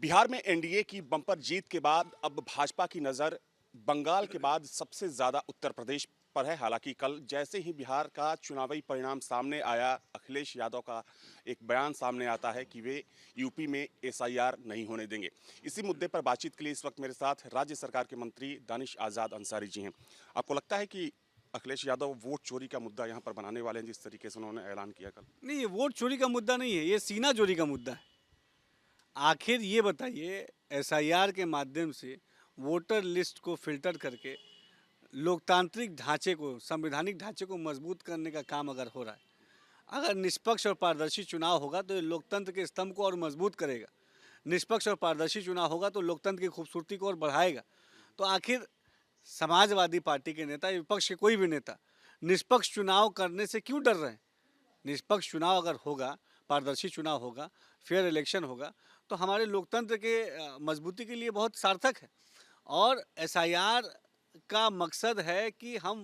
बिहार में एनडीए की बम्पर जीत के बाद अब भाजपा की नज़र बंगाल के बाद सबसे ज़्यादा उत्तर प्रदेश पर है। हालांकि कल जैसे ही बिहार का चुनावी परिणाम सामने आया, अखिलेश यादव का एक बयान सामने आता है कि वे यूपी में एसआईआर नहीं होने देंगे। इसी मुद्दे पर बातचीत के लिए इस वक्त मेरे साथ राज्य सरकार के मंत्री दानिश आज़ाद अंसारी जी हैं। आपको लगता है कि अखिलेश यादव वोट चोरी का मुद्दा यहाँ पर बनाने वाले हैं, जिस तरीके से उन्होंने ऐलान किया कल? नहीं, ये वोट चोरी का मुद्दा नहीं है, ये सीना चोरी का मुद्दा है। आखिर ये बताइए, एसआईआर के माध्यम से वोटर लिस्ट को फिल्टर करके लोकतांत्रिक ढांचे को, संवैधानिक ढांचे को मजबूत करने का काम अगर हो रहा है, अगर निष्पक्ष और पारदर्शी चुनाव होगा तो ये लोकतंत्र के स्तंभ को और मजबूत करेगा। निष्पक्ष और पारदर्शी चुनाव होगा तो लोकतंत्र की खूबसूरती को और बढ़ाएगा। तो आखिर समाजवादी पार्टी के नेता, विपक्ष के कोई भी नेता निष्पक्ष चुनाव करने से क्यों डर रहे हैं? निष्पक्ष चुनाव अगर होगा, पारदर्शी चुनाव होगा, फेयर इलेक्शन होगा, तो हमारे लोकतंत्र के मजबूती के लिए बहुत सार्थक है। और एसआईआर का मकसद है कि हम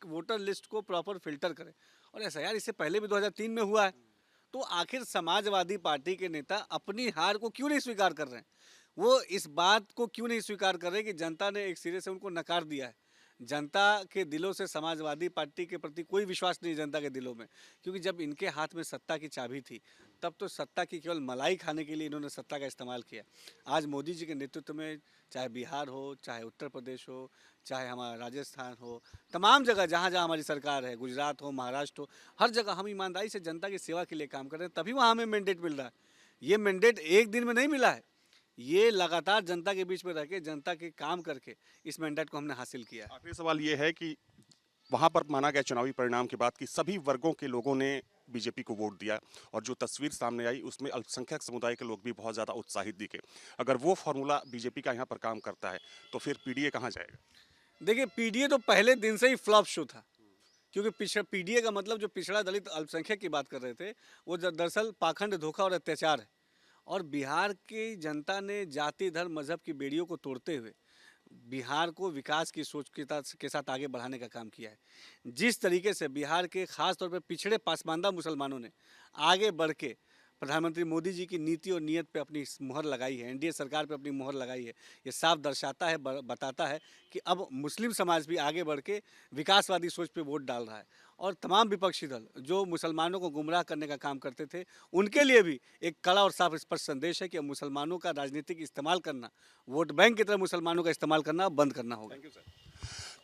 वोटर लिस्ट को प्रॉपर फिल्टर करें, और एसआईआर इससे पहले भी 2003 में हुआ है। तो आखिर समाजवादी पार्टी के नेता अपनी हार को क्यों नहीं स्वीकार कर रहे हैं? वो इस बात को क्यों नहीं स्वीकार कर रहे कि जनता ने एक सिरे से उनको नकार दिया है? जनता के दिलों से समाजवादी पार्टी के प्रति कोई विश्वास नहीं जनता के दिलों में, क्योंकि जब इनके हाथ में सत्ता की चाबी थी तब तो सत्ता की केवल मलाई खाने के लिए इन्होंने सत्ता का इस्तेमाल किया। आज मोदी जी के नेतृत्व में चाहे बिहार हो, चाहे उत्तर प्रदेश हो, चाहे हमारा राजस्थान हो, तमाम जगह जहाँ जहाँ हमारी सरकार है, गुजरात हो, महाराष्ट्र हो, हर जगह हम ईमानदारी से जनता की सेवा के लिए काम कर रहे हैं, तभी वहाँ हमें मैंडेट मिल रहा है। ये मैंडेट एक दिन में नहीं मिला है, ये लगातार जनता के बीच में रह के, जनता के काम करके इस मैंडेट को हमने हासिल किया। आखिरी सवाल ये है कि वहां पर माना गया चुनावी परिणाम के बाद कि सभी वर्गों के लोगों ने बीजेपी को वोट दिया, और जो तस्वीर सामने आई उसमें अल्पसंख्यक समुदाय के लोग भी बहुत ज़्यादा उत्साहित दिखे। अगर वो फॉर्मूला बीजेपी का यहाँ पर काम करता है तो फिर पीडीए कहाँ जाएगा? देखिए, पीडीए तो पहले दिन से ही फ्लॉप शो था, क्योंकि पीडीए का मतलब जो पिछड़ा दलित अल्पसंख्यक की बात कर रहे थे, वो दरअसल पाखंड, धोखा और अत्याचार है। और बिहार की जनता ने जाति, धर्म, मजहब की बेड़ियों को तोड़ते हुए बिहार को विकास की सोच के साथ आगे बढ़ाने का काम किया है। जिस तरीके से बिहार के खास तौर पर पिछड़े पासमानदा मुसलमानों ने आगे बढ़ के प्रधानमंत्री मोदी जी की नीति और नीयत पे अपनी मुहर लगाई है, एनडीए सरकार पे अपनी मुहर लगाई है, ये साफ दर्शाता है, बताता है कि अब मुस्लिम समाज भी आगे बढ़ के विकासवादी सोच पे वोट डाल रहा है। और तमाम विपक्षी दल जो मुसलमानों को गुमराह करने का काम करते थे, उनके लिए भी एक कड़ा और साफ स्पष्ट संदेश है कि अब मुसलमानों का राजनीतिक इस्तेमाल करना, वोट बैंक की तरह मुसलमानों का इस्तेमाल करना बंद करना होगा। Thank you sir.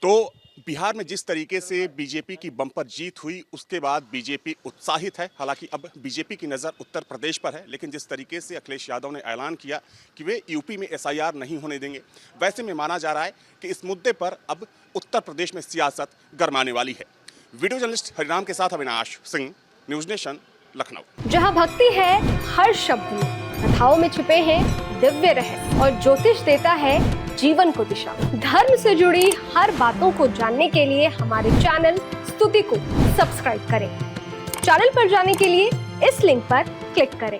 तो बिहार में जिस तरीके से बीजेपी की बम्पर जीत हुई, उसके बाद बीजेपी उत्साहित है। हालांकि अब बीजेपी की नज़र उत्तर प्रदेश पर है, लेकिन जिस तरीके से अखिलेश यादव ने ऐलान किया कि वे यूपी में एसआईआर नहीं होने देंगे, वैसे में माना जा रहा है कि इस मुद्दे पर अब उत्तर प्रदेश में सियासत गरमाने वाली है। वीडियो जर्नलिस्ट हरिराम के साथ अविनाश सिंह, न्यूज़ नेशन, लखनऊ। जहाँ भक्ति है हर शब्द में, कथाओं में छुपे हैं दिव्य रहस्य, और ज्योतिष देता है जीवन को दिशा। धर्म से जुड़ी हर बातों को जानने के लिए हमारे चैनल स्तुति को सब्सक्राइब करें। चैनल पर जाने के लिए इस लिंक पर क्लिक करें।